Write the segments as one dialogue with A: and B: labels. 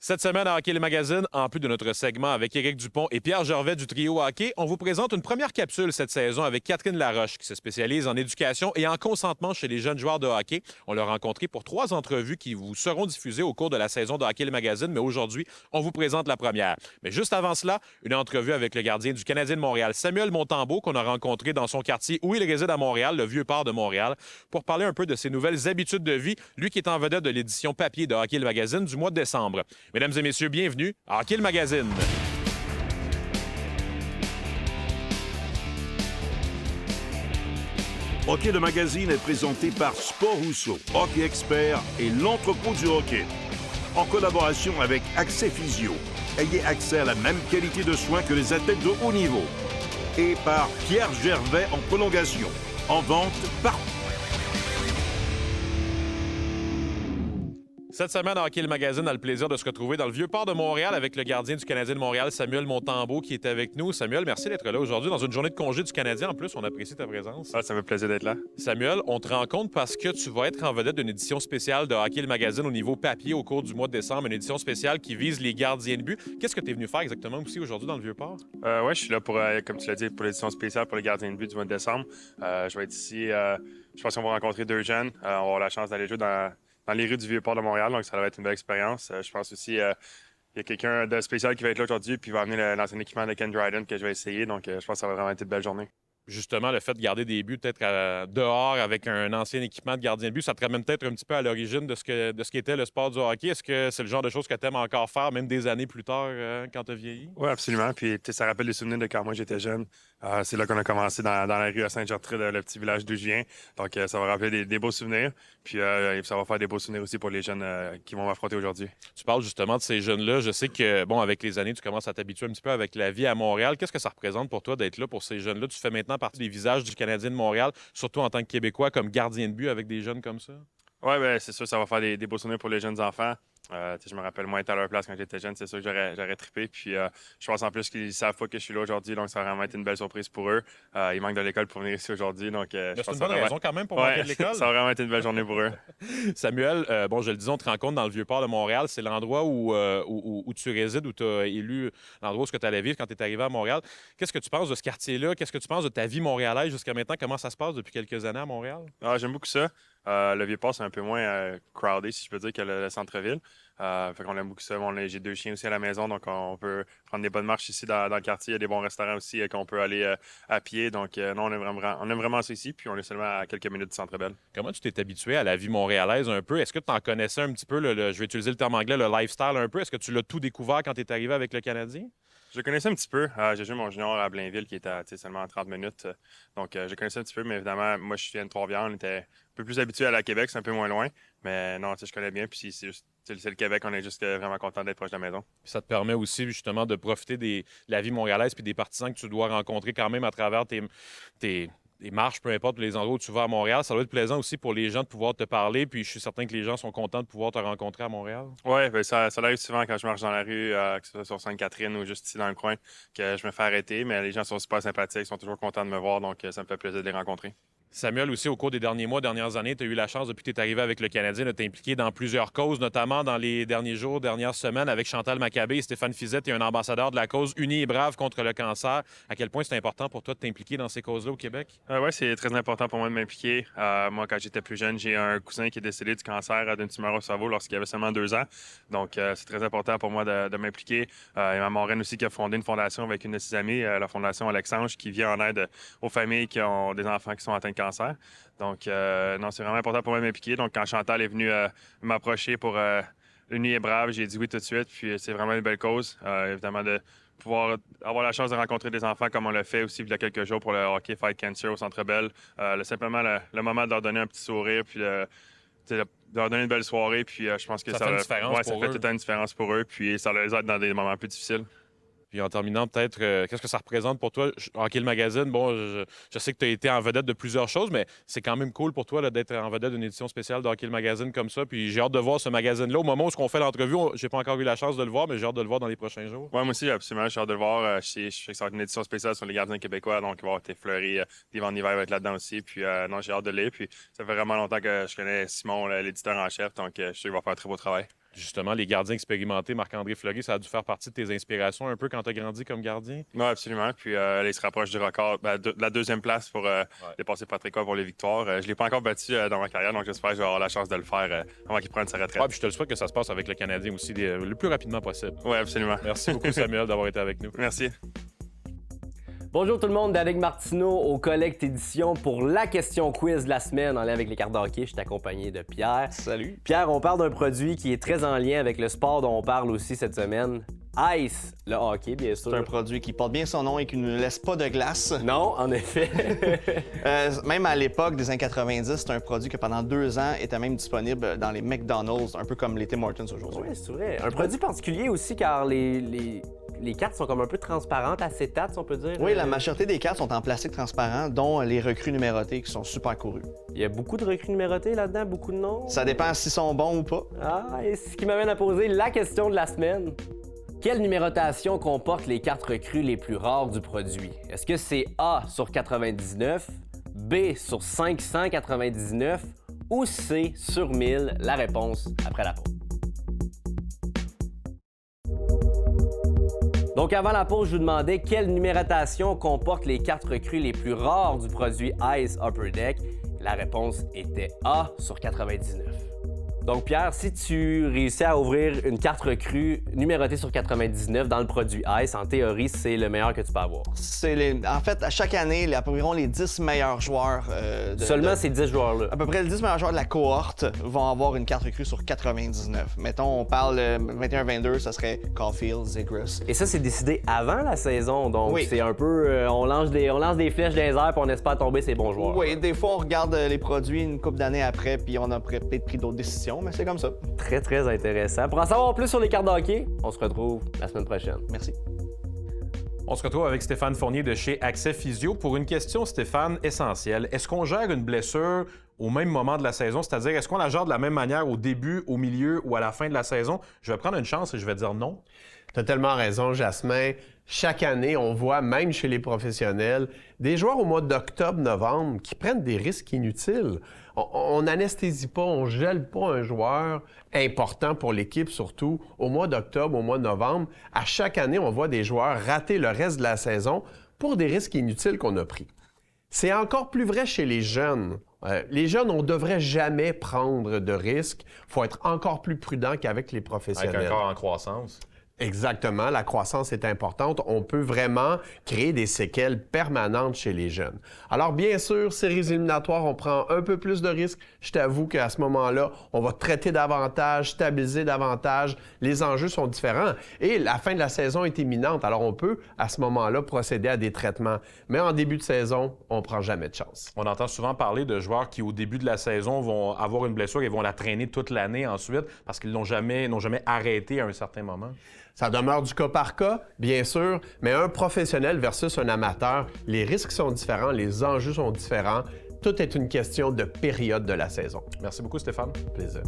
A: Cette semaine à Hockey le Magazine, en plus de notre segment avec Éric Dupont et Pierre Gervais du trio Hockey, on vous présente une première capsule cette saison avec Catherine Laroche, qui se spécialise en éducation et en consentement chez les jeunes joueurs de hockey. On l'a rencontrée pour 3 entrevues qui vous seront diffusées au cours de la saison de Hockey le Magazine, mais aujourd'hui, on vous présente la première. Mais juste avant cela, une entrevue avec le gardien du Canadien de Montréal, Samuel Montembeault, qu'on a rencontré dans son quartier où il réside à Montréal, le Vieux-Port de Montréal, pour parler un peu de ses nouvelles habitudes de vie, lui qui est en vedette de l'édition papier de Hockey le Magazine du mois de décembre. Mesdames et messieurs, bienvenue à Hockey le Magazine.
B: Hockey le Magazine est présenté par Sport Rousseau, Hockey Expert et l'entrepôt du hockey. En collaboration avec Accès Physio, ayez accès à la même qualité de soins que les athlètes de haut niveau. Et par Pierre Gervais en prolongation, en vente partout.
A: Cette semaine, Hockey le Magazine a le plaisir de se retrouver dans le Vieux-Port de Montréal avec le gardien du Canadien de Montréal, Samuel Montembeault, qui est avec nous. Samuel, merci d'être là aujourd'hui dans une journée de congé du Canadien. En plus, on apprécie ta présence.
C: Ah, ça me fait plaisir d'être là.
A: Samuel, on te rencontre parce que tu vas être en vedette d'une édition spéciale de Hockey le Magazine au niveau papier au cours du mois de décembre, une édition spéciale qui vise les gardiens de but. Qu'est-ce que tu es venu faire exactement aussi aujourd'hui dans le Vieux-Port?
C: Ouais, je suis là pour, comme tu l'as dit, pour l'édition spéciale pour les gardiens de but du mois de décembre. Je vais être ici. Je pense qu'on va rencontrer 2 jeunes. On va avoir la chance d'aller jouer dans les rues du Vieux-Port de Montréal, donc ça va être une belle expérience. Je pense aussi il y a quelqu'un de spécial qui va être là aujourd'hui, puis il va amener l'ancien équipement de Ken Dryden que je vais essayer, donc je pense que ça va vraiment être une belle journée.
A: Justement, le fait de garder des buts peut-être dehors avec un ancien équipement de gardien de but, ça te ramène peut-être un petit peu à l'origine de ce qu'était le sport du hockey. Est-ce que c'est le genre de choses que tu aimes encore faire, même des années plus tard, quand tu as vieilli?
C: Oui, absolument. Puis ça rappelle les souvenirs de quand moi j'étais jeune. C'est là qu'on a commencé dans la rue à Saint-Gertrude, le petit village d'où je viens. Donc ça va rappeler des beaux souvenirs. Puis ça va faire des beaux souvenirs aussi pour les jeunes qui vont m'affronter aujourd'hui.
A: Tu parles justement de ces jeunes-là. Je sais que, bon, avec les années, tu commences à t'habituer un petit peu avec la vie à Montréal. Qu'est-ce que ça représente pour toi d'être là pour ces jeunes-là? Tu fais maintenant partie des visages du Canadien de Montréal, surtout en tant que Québécois, comme gardien de but avec des jeunes comme ça?
C: Oui, ben, c'est sûr, ça va faire des beaux souvenirs pour les jeunes enfants. Je me rappelle moins être à leur place quand j'étais jeune, c'est sûr que j'aurais trippé. Puis je pense en plus qu'ils ne savent pas que je suis là aujourd'hui, donc ça va vraiment être une belle surprise pour eux. Ils manquent de l'école pour venir ici aujourd'hui, donc je
A: C'est
C: pense
A: une bonne raison quand même pour manquer de l'école.
C: Ça va vraiment être une belle journée pour eux.
A: Samuel, bon, je le disais, on te rencontre dans le Vieux-Port de Montréal. C'est l'endroit où tu résides, où tu as élu l'endroit où tu allais vivre quand tu es arrivé à Montréal. Qu'est-ce que tu penses de ce quartier-là? Qu'est-ce que tu penses de ta vie montréalaise jusqu'à maintenant? Comment ça se passe depuis quelques années à Montréal?
C: J'aime beaucoup ça. Le Vieux-Port, c'est un peu moins crowded, si je peux dire, que le centre-ville. Fait qu'on aime beaucoup ça. J'ai 2 chiens aussi à la maison, donc on peut prendre des bonnes marches ici dans le quartier. Il y a des bons restaurants aussi qu'on peut aller à pied. Donc non, on aime vraiment ça ici, puis on est seulement à quelques minutes du Centre Bell.
A: Comment tu t'es habitué à la vie montréalaise un peu? Est-ce que tu en connaissais un petit peu, je vais utiliser le terme anglais, le lifestyle un peu? Est-ce que tu l'as tout découvert quand tu es arrivé avec le Canadien?
C: Je le connaissais un petit peu. J'ai joué mon junior à Blainville qui était à seulement à 30 minutes. Donc, je le connaissais un petit peu, mais évidemment, moi, je viens de Trois-Rivières. On était un peu plus habitué à la Québec, c'est un peu moins loin. Mais non, je connais bien. Puis c'est le Québec, on est juste vraiment content d'être proche de la maison.
A: Puis ça te permet aussi justement de profiter de la vie montréalaise puis des partisans que tu dois rencontrer quand même à travers tes marches, peu importe les endroits où tu vas à Montréal. Ça doit être plaisant aussi pour les gens de pouvoir te parler. Puis je suis certain que les gens sont contents de pouvoir te rencontrer à Montréal.
C: Oui, ben ça arrive souvent quand je marche dans la rue, que ce soit sur Sainte-Catherine ou juste ici dans le coin, que je me fais arrêter. Mais les gens sont super sympathiques, ils sont toujours contents de me voir. Donc, ça me fait plaisir de les rencontrer.
A: Samuel, aussi, au cours des derniers mois, dernières années, tu as eu la chance, depuis que tu es arrivé avec le Canadien, de t'impliquer dans plusieurs causes, notamment dans les derniers jours, dernières semaines, avec Chantal Maccabé et Stéphane Fiset, et un ambassadeur de la cause Unis et Braves contre le cancer. À quel point c'est important pour toi de t'impliquer dans ces causes-là au Québec?
C: Oui, c'est très important pour moi de m'impliquer. Moi, quand j'étais plus jeune, j'ai un cousin qui est décédé du cancer d'une tumeur au cerveau lorsqu'il avait seulement 2 ans. Donc, c'est très important pour moi de m'impliquer. Il y a ma marraine aussi qui a fondé une fondation avec une de ses amies, la Fondation Alexandre, qui vient en aide aux familles qui ont des enfants qui sont atteints de cancer. Donc, non, c'est vraiment important pour moi de m'impliquer. Donc, quand Chantal est venue m'approcher pour Unis et Braves, j'ai dit oui tout de suite. Puis, c'est vraiment une belle cause. Évidemment, de pouvoir avoir la chance de rencontrer des enfants comme on l'a fait aussi il y a quelques jours pour le Hockey Fight Cancer au Centre Bell. Simplement, le moment de leur donner un petit sourire, puis de leur donner une belle soirée. Puis, je pense que
A: ça fait une différence
C: ça
A: pour
C: fait
A: eux.
C: toute une différence pour eux. Puis, ça les aide dans des moments plus difficiles.
A: Puis en terminant, peut-être, qu'est-ce que ça représente pour toi? Hockey le Magazine, bon, je sais que tu as été en vedette de plusieurs choses, mais c'est quand même cool pour toi là, d'être en vedette d'une édition spéciale de Hockey le Magazine comme ça. Puis j'ai hâte de voir ce magazine-là. Au moment où on fait l'entrevue, j'ai pas encore eu la chance de le voir, mais j'ai hâte de le voir dans les prochains jours.
C: Oui, moi aussi, absolument. J'ai hâte de le voir. Je sais que ça va être une édition spéciale sur les gardiens québécois, donc il va y avoir T. Fleury, Yvan Hiver va être là-dedans aussi. Puis non, j'ai hâte de le lire. Puis ça fait vraiment longtemps que je connais Simon, l'éditeur en chef, donc je sais qu'il va faire un très beau travail.
A: Justement, les gardiens expérimentés, Marc-André Fleury, ça a dû faire partie de tes inspirations un peu quand tu as grandi comme gardien?
C: Oui, absolument. Puis là, il se rapproche du record, de la deuxième place pour dépasser Patrick Roy pour les victoires. Je ne l'ai pas encore battu dans ma carrière, donc j'espère que je vais avoir la chance de le faire avant qu'il prenne sa retraite.
A: Ouais, puis je te le souhaite que ça se passe avec le Canadien aussi le plus rapidement possible.
C: Oui, absolument.
A: Merci beaucoup, Samuel, d'avoir été avec nous.
C: Merci.
D: Bonjour tout le monde, Danick Martineau au Collect Édition pour la question quiz de la semaine en lien avec les cartes de hockey. Je suis accompagné de Pierre.
E: Salut.
D: Pierre, on parle d'un produit qui est très en lien avec le sport dont on parle aussi cette semaine. Ice, le hockey, bien sûr.
E: C'est un produit qui porte bien son nom et qui ne laisse pas de glace.
D: Non, en effet.
E: Même à l'époque des années 90, c'est un produit que pendant 2 ans était même disponible dans les McDonald's, un peu comme les Tim Hortons aujourd'hui.
D: Oui, c'est vrai. Un produit particulier aussi car les cartes sont comme un peu transparentes, acétates, si on peut dire.
E: Oui, la majorité des cartes sont en plastique transparent, dont les recrues numérotées qui sont super courues.
D: Il y a beaucoup de recrues numérotés là-dedans, beaucoup de noms.
E: Ça dépend s'ils sont bons ou pas.
D: Ah, et ce qui m'amène à poser la question de la semaine. Quelle numérotation comporte les cartes recrues les plus rares du produit? Est-ce que c'est A sur 99, B sur 599 ou C sur 1000? La réponse après la pause. Donc avant la pause, je vous demandais quelle numérotation comporte les cartes recrues les plus rares du produit Ice Upper Deck. La réponse était A sur 99. Donc Pierre, si tu réussis à ouvrir une carte recrue numérotée sur 99 dans le produit Ice, en théorie, c'est le meilleur que tu peux avoir.
E: En fait, à chaque année, environ les 10 meilleurs joueurs...
D: Seulement ces 10 joueurs-là.
E: À peu près les 10 meilleurs joueurs de la cohorte vont avoir une carte recrue sur 99. Mettons, on parle 21-22, ça serait Caulfield, Zegras.
D: Et ça, c'est décidé avant la saison, donc
E: Oui.
D: c'est un peu... on lance des flèches dans les airs puis on espère tomber ces bons joueurs.
E: Oui, des fois, on regarde les produits une couple d'années après, puis on a peut-être pris d'autres décisions, mais c'est comme ça.
D: Très, très intéressant. Pour en savoir plus sur les cartes de hockey, on se retrouve la semaine prochaine.
E: Merci.
A: On se retrouve avec Stéphane Fournier de chez Accès Physio pour une question, Stéphane, essentielle. Est-ce qu'on gère une blessure au même moment de la saison? C'est-à-dire, est-ce qu'on la gère de la même manière au début, au milieu ou à la fin de la saison? Je vais prendre une chance et je vais dire non.
F: Tu as tellement raison, Jasmin. Chaque année, on voit, même chez les professionnels, des joueurs au mois d'octobre, novembre qui prennent des risques inutiles. On n'anesthésie pas, on gèle pas un joueur important pour l'équipe, surtout au mois d'octobre, au mois de novembre. À chaque année, on voit des joueurs rater le reste de la saison pour des risques inutiles qu'on a pris. C'est encore plus vrai chez les jeunes. Les jeunes, on ne devrait jamais prendre de risques. Il faut être encore plus prudent qu'avec les professionnels.
A: Avec un corps en croissance.
F: Exactement, la croissance est importante. On peut vraiment créer des séquelles permanentes chez les jeunes. Alors bien sûr, séries éliminatoires, on prend un peu plus de risques. Je t'avoue qu'à ce moment-là, on va traiter davantage, stabiliser davantage. Les enjeux sont différents et la fin de la saison est imminente. Alors on peut à ce moment-là procéder à des traitements. Mais en début de saison, on prend jamais de chance.
A: On entend souvent parler de joueurs qui, au début de la saison, vont avoir une blessure et vont la traîner toute l'année ensuite parce qu'ils n'ont jamais arrêté à un certain moment.
F: Ça demeure du cas par cas, bien sûr, mais un professionnel versus un amateur, les risques sont différents, les enjeux sont différents. Tout est une question de période de la saison.
A: Merci beaucoup, Stéphane.
F: Plaisir.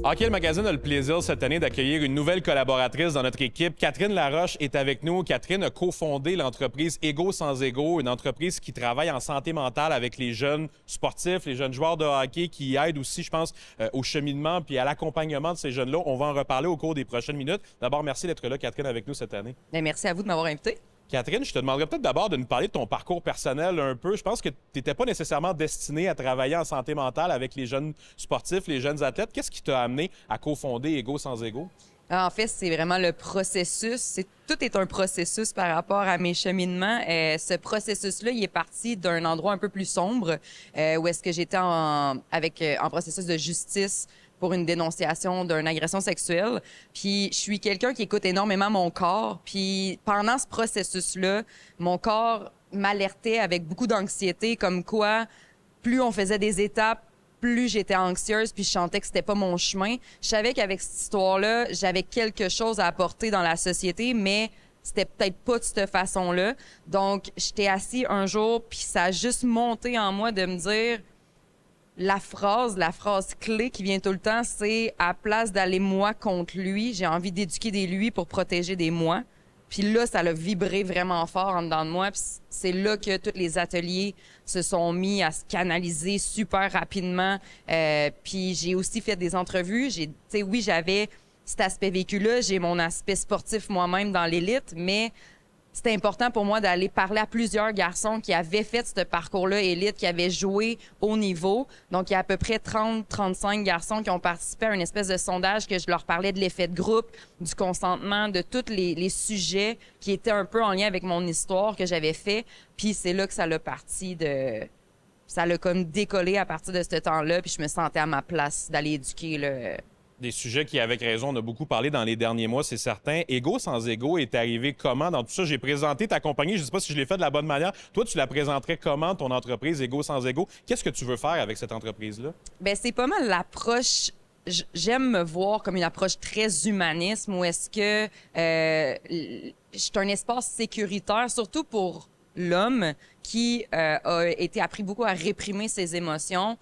A: Hockey le Magazine a le plaisir cette année d'accueillir une nouvelle collaboratrice dans notre équipe. Catherine Laroche est avec nous. Catherine a cofondé l'entreprise Ego sans Ego, une entreprise qui travaille en santé mentale avec les jeunes sportifs, les jeunes joueurs de hockey, qui aide aussi, je pense, au cheminement puis à l'accompagnement de ces jeunes-là. On va en reparler au cours des prochaines minutes. D'abord, merci d'être là, Catherine, avec nous cette année.
G: Bien, merci à vous de m'avoir invité.
A: Catherine, je te demanderais peut-être d'abord de nous parler de ton parcours personnel un peu. Je pense que tu n'étais pas nécessairement destinée à travailler en santé mentale avec les jeunes sportifs, les jeunes athlètes. Qu'est-ce qui t'a amené à cofonder Ego sans Ego?
G: En fait, c'est vraiment le processus. Tout est un processus par rapport à mes cheminements. Ce processus-là, il est parti d'un endroit un peu plus sombre, où est-ce que j'étais en processus de justice pour une dénonciation d'une agression sexuelle. Puis je suis quelqu'un qui écoute énormément mon corps. Puis pendant ce processus-là, mon corps m'alertait avec beaucoup d'anxiété, comme quoi plus on faisait des étapes, plus j'étais anxieuse, puis je sentais que c'était pas mon chemin. Je savais qu'avec cette histoire-là, j'avais quelque chose à apporter dans la société, mais c'était peut-être pas de cette façon-là. Donc, j'étais assis un jour, puis ça a juste monté en moi de me dire... La phrase clé qui vient tout le temps, c'est « à place d'aller moi contre lui, j'ai envie d'éduquer des lui pour protéger des moi ». Puis là, ça l'a vibré vraiment fort en dedans de moi. Puis c'est là que tous les ateliers se sont mis à se canaliser super rapidement. Puis j'ai aussi fait des entrevues. Oui, j'avais cet aspect vécu-là. J'ai mon aspect sportif moi-même dans l'élite, mais c'était important pour moi d'aller parler à plusieurs garçons qui avaient fait ce parcours-là élite, qui avaient joué au niveau. Donc, il y a à peu près 30-35 garçons qui ont participé à une espèce de sondage que je leur parlais de l'effet de groupe, du consentement, de tous les sujets qui étaient un peu en lien avec mon histoire que j'avais fait. Puis c'est là que ça l'a parti de... Ça l'a comme décollé à partir de ce temps-là, puis je me sentais à ma place d'aller éduquer le...
A: Des sujets qui, avec raison, on a beaucoup parlé dans les derniers mois, c'est certain. Ego sans ego est arrivé comment dans tout ça? J'ai présenté ta compagnie, je ne sais pas si je l'ai fait de la bonne manière. Toi, tu la présenterais comment, ton entreprise Ego sans ego? Qu'est-ce que tu veux faire avec cette entreprise-là?
G: Bien, c'est pas mal l'approche... J'aime me voir comme une approche très humanisme où est-ce que je suis un espace sécuritaire, surtout pour l'homme qui a été appris beaucoup à réprimer ses émotions.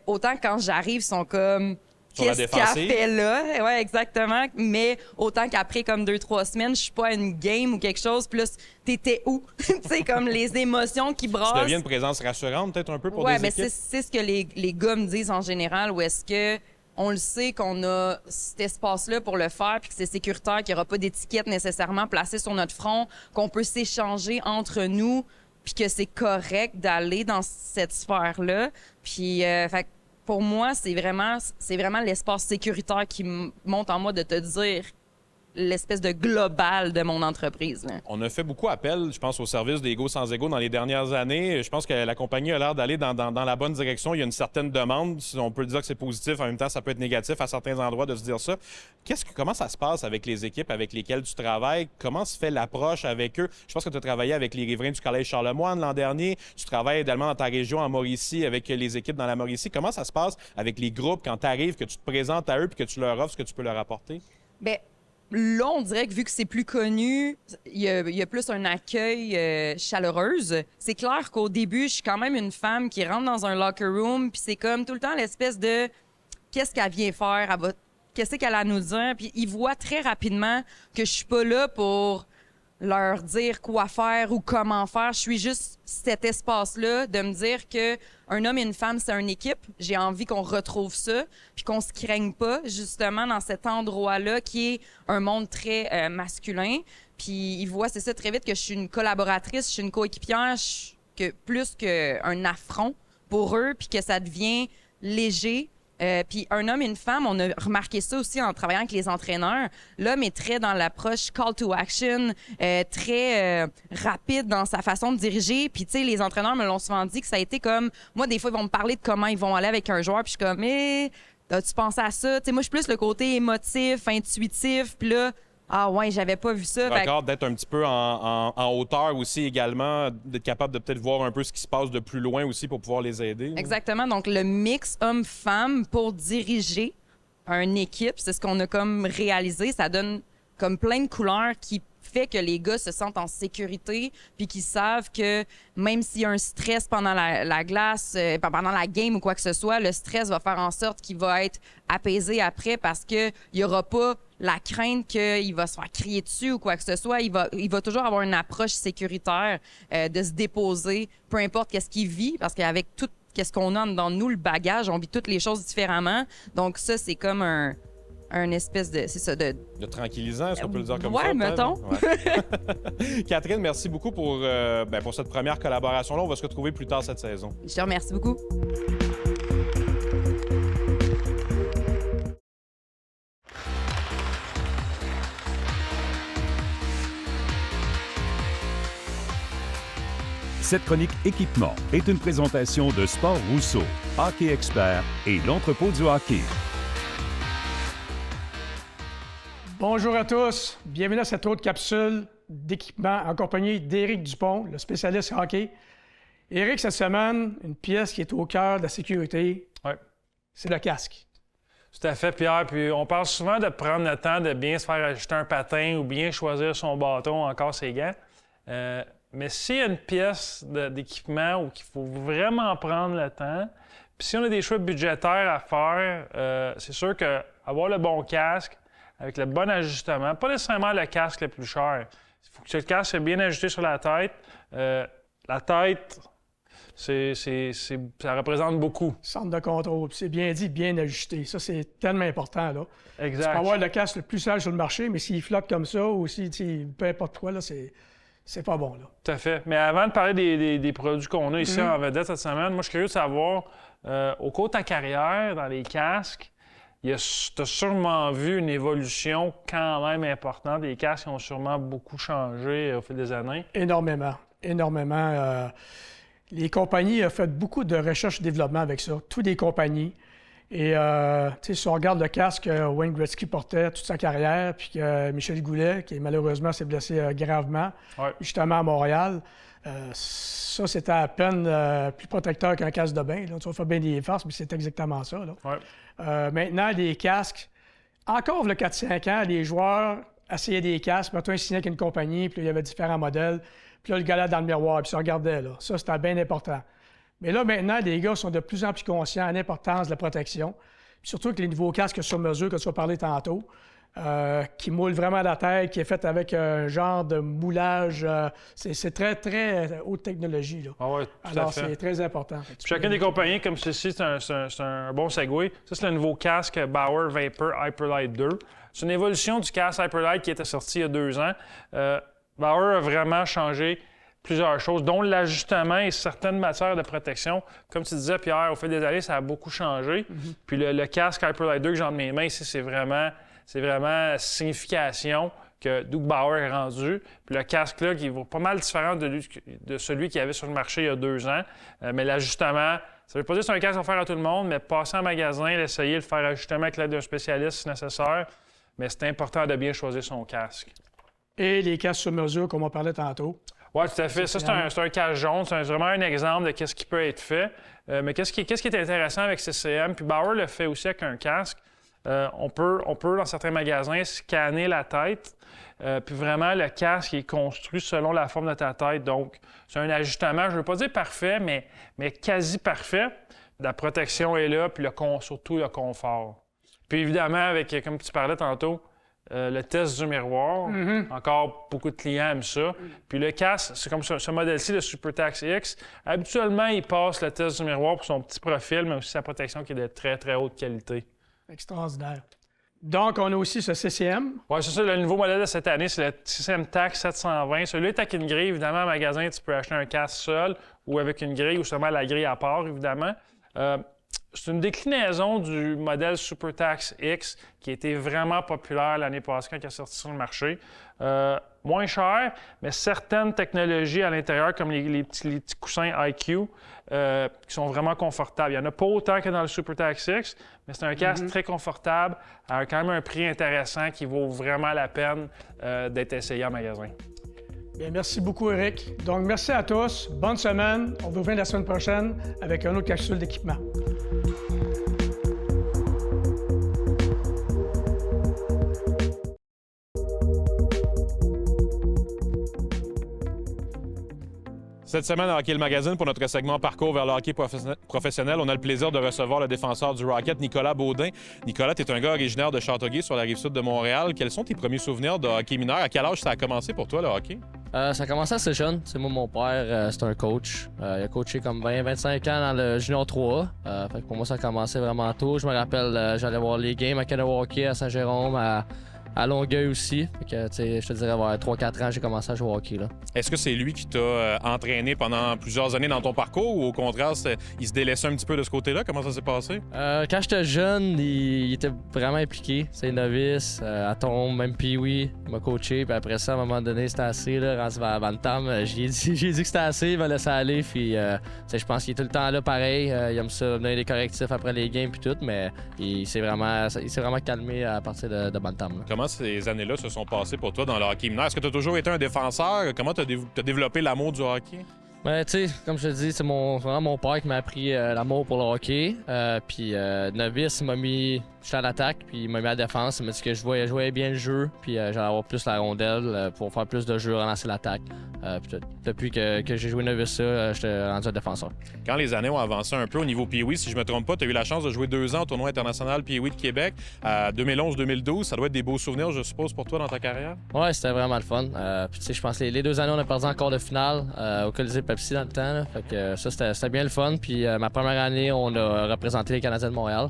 G: Autant quand j'arrive, ils sont comme... Qu'est-ce qu'elle fait là? Ouais, exactement. Mais autant qu'après, comme 2-3 semaines, je suis pas à une game ou quelque chose, plus t'étais où? Tu sais, comme les émotions qui brassent.
A: Tu deviens une présence rassurante, peut-être un peu pour des équipes?
G: Ouais, mais c'est ce que les gars me disent en général, où est-ce que on le sait qu'on a cet espace-là pour le faire, puis que c'est sécuritaire, qu'il n'y aura pas d'étiquette nécessairement placée sur notre front, qu'on peut s'échanger entre nous, puis que c'est correct d'aller dans cette sphère-là. Puis, fait pour moi, c'est vraiment l'espace sécuritaire qui monte en moi de te dire l'espèce de global de mon entreprise. Là.
A: On a fait beaucoup appel, je pense, au service d'Ego sans ego dans les dernières années. Je pense que la compagnie a l'air d'aller dans la bonne direction. Il y a une certaine demande. On peut dire que c'est positif. En même temps, ça peut être négatif à certains endroits de se dire ça. Comment ça se passe avec les équipes avec lesquelles tu travailles? Comment se fait l'approche avec eux? Je pense que tu as travaillé avec les riverains du Collège Charlemagne l'an dernier. Tu travailles également dans ta région, en Mauricie, avec les équipes dans la Mauricie. Comment ça se passe avec les groupes quand tu arrives, que tu te présentes à eux puis que tu leur offres ce que tu peux leur apporter?
G: Bien, là, on dirait que vu que c'est plus connu, il y a plus un accueil chaleureuse. C'est clair qu'au début, je suis quand même une femme qui rentre dans un locker room, puis c'est comme tout le temps l'espèce de qu'est-ce qu'elle vient faire, qu'est-ce qu'elle a à nous dire, puis ils voient très rapidement que je suis pas là pour leur dire quoi faire ou comment faire. Je suis juste cet espace-là de me dire que un homme et une femme, c'est une équipe. J'ai envie qu'on retrouve ça, puis qu'on se craigne pas, justement, dans cet endroit-là qui est un monde très masculin. Puis ils voient, c'est ça, très vite, que je suis une collaboratrice, je suis une coéquipière, plus qu'un affront pour eux, puis que ça devient léger. Puis un homme et une femme, on a remarqué ça aussi en travaillant avec les entraîneurs. L'homme est très dans l'approche call to action, très rapide dans sa façon de diriger. Puis tu sais, les entraîneurs me l'ont souvent dit que ça a été comme... Moi, des fois, ils vont me parler de comment ils vont aller avec un joueur, puis je suis comme, as-tu pensé à ça? Tu sais, moi, je suis plus le côté émotif, intuitif, puis là... Ah ouais, j'avais pas vu ça.
A: D'accord, d'être un petit peu en hauteur aussi également, d'être capable de peut-être voir un peu ce qui se passe de plus loin aussi pour pouvoir les aider.
G: Exactement. Donc, le mix homme-femme pour diriger une équipe, c'est ce qu'on a comme réalisé. Ça donne comme plein de couleurs qui fait que les gars se sentent en sécurité puis qu'ils savent que même s'il y a un stress pendant la glace, pendant la game ou quoi que ce soit, le stress va faire en sorte qu'il va être apaisé après parce qu'il n'y aura pas la crainte qu'il va se faire crier dessus ou quoi que ce soit. Il va toujours avoir une approche sécuritaire de se déposer, peu importe qu'est-ce qu'il vit, parce qu'avec tout qu'est-ce qu'on a dans nous, le bagage, on vit toutes les choses différemment. Donc ça, c'est comme un espèce de... C'est ça, de
A: tranquillisant, est-ce qu'on peut le dire comme ça?
G: Ouais, mettons.
A: Ouais. Catherine, merci beaucoup pour cette première collaboration-là. On va se retrouver plus tard cette saison.
G: Je te remercie beaucoup.
H: Cette chronique équipement est une présentation de Sport Rousseau, Hockey Expert et l'entrepôt du hockey.
I: Bonjour à tous. Bienvenue à cette autre capsule d'équipement en compagnie d'Éric Dupont, le spécialiste hockey. Éric, cette semaine, une pièce qui est au cœur de la sécurité, c'est le casque.
J: Tout à fait, Pierre. Puis on parle souvent de prendre le temps de bien se faire ajuster un patin ou bien choisir son bâton, encore ses gants. Mais s'il y a une pièce d'équipement où il faut vraiment prendre le temps, puis si on a des choix budgétaires à faire, c'est sûr qu'avoir le bon casque, avec le bon ajustement, pas nécessairement le casque le plus cher, Il faut que le casque soit bien ajusté sur la tête. La tête, ça représente beaucoup.
I: Centre de contrôle, puis c'est bien dit, bien ajusté. Ça, c'est tellement important, là.
J: Exact.
I: Tu peux avoir le casque le plus sage sur le marché, mais s'il flotte comme ça, ou si, peu importe quoi, là, c'est pas bon, là.
J: Tout à fait. Mais avant de parler des produits qu'on a ici en vedette cette semaine, moi, je suis curieux de savoir, au cours de ta carrière, dans les casques, tu as sûrement vu une évolution quand même importante. Les casques ont sûrement beaucoup changé au fil des années.
I: Énormément. Les compagnies ont fait beaucoup de recherche et développement avec ça. Toutes les compagnies. Et si on regarde le casque que Wayne Gretzky portait toute sa carrière, puis que Michel Goulet, qui malheureusement s'est blessé gravement, justement à Montréal, ça, c'était à peine plus protecteur qu'un casque de bain. Là. Tu vas faire bien des farces, mais c'est exactement ça. Là. Maintenant, les casques, encore il y a 4-5 ans, les joueurs essayaient des casques, mettons, ils signaient avec une compagnie, puis là, il y avait différents modèles, puis là, le gars là dans le miroir, puis ils se regardaient. Là. Ça, c'était bien important. Mais là, maintenant, les gars sont de plus en plus conscients de l'importance de la protection, puis surtout que les nouveaux casques sur mesure, que tu as parlé tantôt, qui moule vraiment la tête, qui est fait avec un genre de moulage. C'est très, très haute technologie. Là.
J: Ah ouais,
I: alors, c'est très important.
J: Chacune des compagnies, comme ceci, c'est un bon segue. Ça, c'est le nouveau casque Bauer Vapor Hyperlight 2. C'est une évolution du casque Hyperlight qui était sorti il y a 2 ans. Bauer a vraiment changé plusieurs choses, dont l'ajustement et certaines matières de protection. Comme tu disais, Pierre, au fil des années, ça a beaucoup changé. Puis le casque Hyperlight 2 que j'ai entre mes mains ici, c'est vraiment signification que Doug Bauer est rendu. Puis le casque-là, qui est pas mal différent de celui qu'il y avait sur le marché il y a 2 ans. Mais l'ajustement, ça veut pas dire que c'est un casque à faire à tout le monde, mais passer en magasin, l'essayer, le faire ajustement avec l'aide d'un spécialiste si nécessaire. Mais c'est important de bien choisir son casque.
I: Et les casques sur mesure, comme on parlait tantôt.
J: Oui, tout à fait. Ça, c'est un casque jaune. C'est vraiment un exemple de ce qui peut être fait. Mais qu'est-ce qui est intéressant avec CCM? Puis Bauer le fait aussi avec un casque. On peut, dans certains magasins, scanner la tête. Puis vraiment, le casque est construit selon la forme de ta tête. Donc, c'est un ajustement, je ne veux pas dire parfait, mais quasi parfait. La protection est là, puis surtout le confort. Puis évidemment, avec, comme tu parlais tantôt, le test du miroir. Encore beaucoup de clients aiment ça. Puis le casque, c'est comme ce modèle-ci, le SuperTax X. Habituellement, il passe le test du miroir pour son petit profil, mais aussi sa protection qui est de très, très haute qualité.
I: Extraordinaire. Donc, on a aussi ce CCM.
J: Oui, c'est ça. Le nouveau modèle de cette année, c'est le CCM Tax 720. Celui-là est avec une grille. Évidemment, en magasin, tu peux acheter un casque seul ou avec une grille ou seulement la grille à part, évidemment. C'est une déclinaison du modèle SuperTax X qui a été vraiment populaire l'année passée quand il est sorti sur le marché. Moins cher, mais certaines technologies à l'intérieur, comme les petits coussins IQ, qui sont vraiment confortables. Il n'y en a pas autant que dans le SuperTax X, mais c'est un casque très confortable, à quand même un prix intéressant qui vaut vraiment la peine d'être essayé en magasin.
I: Bien, merci beaucoup, Eric. Donc, merci à tous. Bonne semaine. On vous revient la semaine prochaine avec un autre capsule d'équipement.
A: Cette semaine à Hockey le Magazine, pour notre segment Parcours vers le hockey professionnel, on a le plaisir de recevoir le défenseur du Rocket, Nicolas Baudin. Nicolas, tu es un gars originaire de Châteauguay sur la rive-sud de Montréal. Quels sont tes premiers souvenirs de hockey mineur? À quel âge ça a commencé pour toi, le hockey?
K: Ça a commencé assez jeune. C'est moi, mon père, c'est un coach. Il a coaché comme 20-25 ans dans le Junior 3A. Fait que pour moi, ça a commencé vraiment tôt. Je me rappelle, j'allais voir les games à Kanawake, à Saint-Jérôme, à Longueuil aussi. Fait que, je te dirais, vers 3-4 ans, j'ai commencé à jouer au hockey. Là.
A: Est-ce que c'est lui qui t'a entraîné pendant plusieurs années dans ton parcours ou au contraire, il se délaissait un petit peu de ce côté-là? Comment ça s'est passé?
K: Quand j'étais jeune, il était vraiment impliqué. C'est novice, à tombe, même Pee-Wee, il m'a coaché. Puis après ça, à un moment donné, c'était assez. Là, rendu vers Bantam, j'ai dit que c'était assez, il m'a laissé aller. Puis je pense qu'il est tout le temps là pareil. Il aime ça donner des correctifs après les games puis tout, mais il s'est vraiment calmé à partir de Bantam. Là.
A: Comment ces années-là se sont passées pour toi dans le hockey mineur? Est-ce que tu as toujours été un défenseur? Comment tu as développé l'amour du hockey?
K: Ben, tu sais, comme je te dis, c'est vraiment mon père qui m'a appris l'amour pour le hockey. Puis novice, il m'a mis... J'étais à l'attaque, puis il m'a mis à la défense. Il m'a dit que je voyais bien le jeu, puis j'allais avoir plus la rondelle pour faire plus de jeux, relancer l'attaque. Puis depuis que j'ai joué novice, j'étais rendu un défenseur.
A: Quand les années ont avancé un peu au niveau Pee-Wee, si je me trompe pas, tu as eu la chance de jouer 2 ans au tournoi international Pee-Wee de Québec. 2011-2012, ça doit être des beaux souvenirs, je suppose, pour toi dans ta carrière?
K: Ouais, c'était vraiment le fun. Puis tu sais, je pense que les 2 années, on a perdu en quart de finale au Colisée Pepsi dans le temps. Là. Fait que ça, c'était bien le fun. Puis ma première année, on a représenté les Canadiens de Montréal.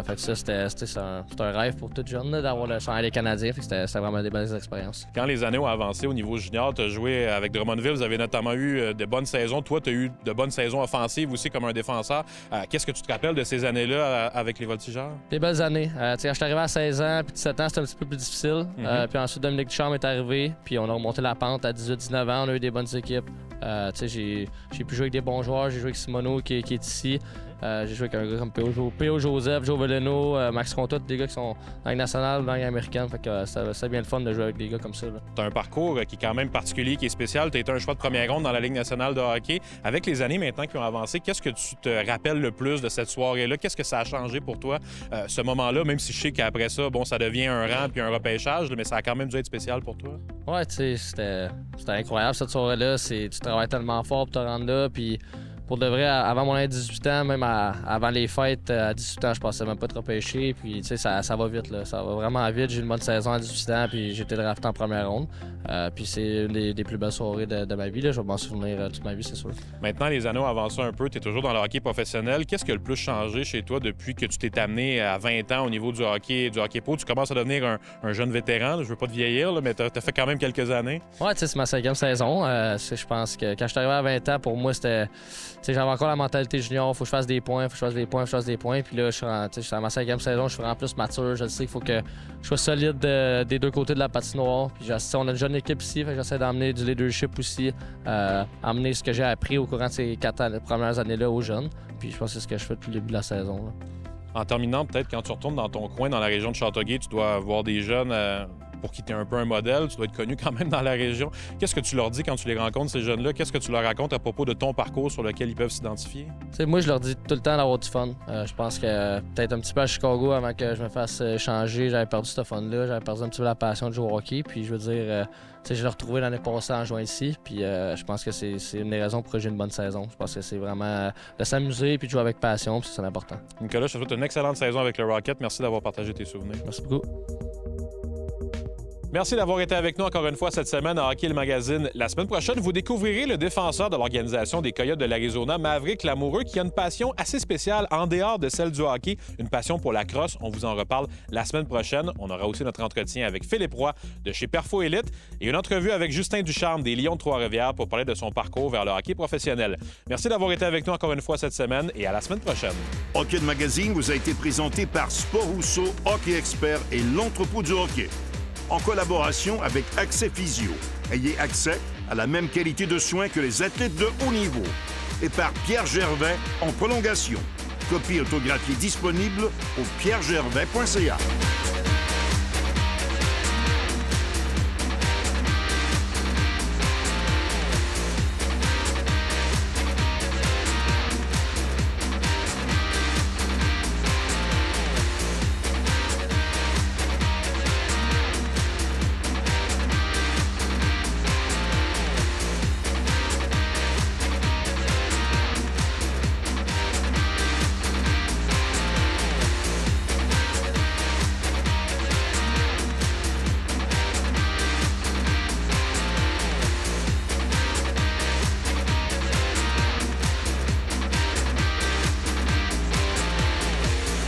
K: Fait que ça, c'était un rêve pour tout jeune d'avoir le chandail des Canadiens. Fait que c'était vraiment des belles expériences.
A: Quand les années ont avancé au niveau junior, tu as joué avec Drummondville. Vous avez notamment eu de bonnes saisons. Toi, tu as eu de bonnes saisons offensives aussi comme un défenseur. Qu'est-ce que tu te rappelles de ces années-là avec les Voltigeurs?
K: Des belles années. Quand je suis arrivé à 16 ans puis 17 ans, c'était un petit peu plus difficile. Puis ensuite, Dominique Ducharme est arrivé. Puis on a remonté la pente à 18-19 ans. On a eu des bonnes équipes. J'ai pu jouer avec des bons joueurs. J'ai joué avec Simoneau qui est ici. J'ai joué avec un gars comme P.O. Joseph, Joe Veleno, Max Conta, des gars qui sont dans la Ligue nationale, dans la Ligue américaine. Fait que c'est bien le fun de jouer avec des gars comme ça.
A: Tu as un parcours qui est quand même particulier, qui est spécial. Tu as été un choix de première ronde dans la Ligue nationale de hockey. Avec les années maintenant qui ont avancé, qu'est-ce que tu te rappelles le plus de cette soirée-là? Qu'est-ce que ça a changé pour toi, ce moment-là, même si je sais qu'après ça, bon, ça devient un rang puis un repêchage, mais ça a quand même dû être spécial pour toi?
K: Ouais, tu sais, c'était incroyable cette soirée-là. Tu travailles tellement fort pour te rendre là. Puis pour de vrai, avant mon âge de 18 ans, même avant les fêtes, à 18 ans, je pensais même pas de repêcher. Puis, tu sais, ça va vite, là. Ça va vraiment vite. J'ai eu une bonne saison à 18 ans, puis j'ai été drafté en première ronde. Puis c'est une des plus belles soirées de ma vie, là. Je vais m'en souvenir toute ma vie, c'est sûr.
A: Maintenant, les années ont avancé un peu. Tu es toujours dans le hockey professionnel. Qu'est-ce qui a le plus changé chez toi depuis que tu t'es amené à 20 ans au niveau du hockey pro? Tu commences à devenir un jeune vétéran. Je veux pas te vieillir, là, mais tu as fait quand même quelques années.
K: Ouais, tu sais, c'est ma 5e saison. Je pense que quand je suis arrivé à 20 ans, pour moi, c'était... J'avais encore la mentalité junior, faut que je fasse des points, faut que je fasse des points, faut que je fasse des points. Puis là, je suis à ma 5e saison, je suis vraiment plus mature. Je sais qu'il faut que je sois solide des deux côtés de la patinoire. Puis on a une jeune équipe ici, fait que j'essaie d'emmener du leadership aussi, emmener ce que j'ai appris au courant de ces 4 premières années-là aux jeunes. Puis je pense que c'est ce que je fais depuis le début de la saison. Là.
A: En terminant, peut-être quand tu retournes dans ton coin, dans la région de Châteauguay, tu dois voir des jeunes pour qui tu es un peu un modèle. Tu dois être connu quand même dans la région. Qu'est-ce que tu leur dis quand tu les rencontres, ces jeunes-là? Qu'est-ce que tu leur racontes à propos de ton parcours sur lequel ils peuvent s'identifier?
K: Moi, je leur dis tout le temps d'avoir du fun. Je pense que peut-être un petit peu à Chicago, avant que je me fasse changer, j'avais perdu ce fun-là. J'avais perdu un petit peu la passion de jouer au hockey. Puis je veux dire, je l'ai retrouvé l'année passée en jouant ici. Puis je pense que c'est une des raisons pour que j'ai une bonne saison. Je pense que c'est vraiment de s'amuser puis de jouer avec passion. Puis c'est important.
A: Nicolas, je te souhaite une excellente saison avec le Rocket. Merci d'avoir partagé tes souvenirs.
K: Merci beaucoup.
A: Merci d'avoir été avec nous encore une fois cette semaine à Hockey le Magazine. La semaine prochaine, vous découvrirez le défenseur de l'organisation des Coyotes de l'Arizona, Maverick Lamoureux, qui a une passion assez spéciale en dehors de celle du hockey, une passion pour la crosse. On vous en reparle la semaine prochaine. On aura aussi notre entretien avec Philippe Roy de chez Perfo Elite et une entrevue avec Justin Ducharme des Lions de Trois-Rivières pour parler de son parcours vers le hockey professionnel. Merci d'avoir été avec nous encore une fois cette semaine et à la semaine prochaine.
B: Hockey le Magazine vous a été présenté par Sport Rousseau, Hockey Expert et l'entrepôt du hockey. En collaboration avec Accès Physio. Ayez accès à la même qualité de soins que les athlètes de haut niveau. Et par Pierre Gervais en prolongation. Copie autographiée disponible au pierregervais.ca.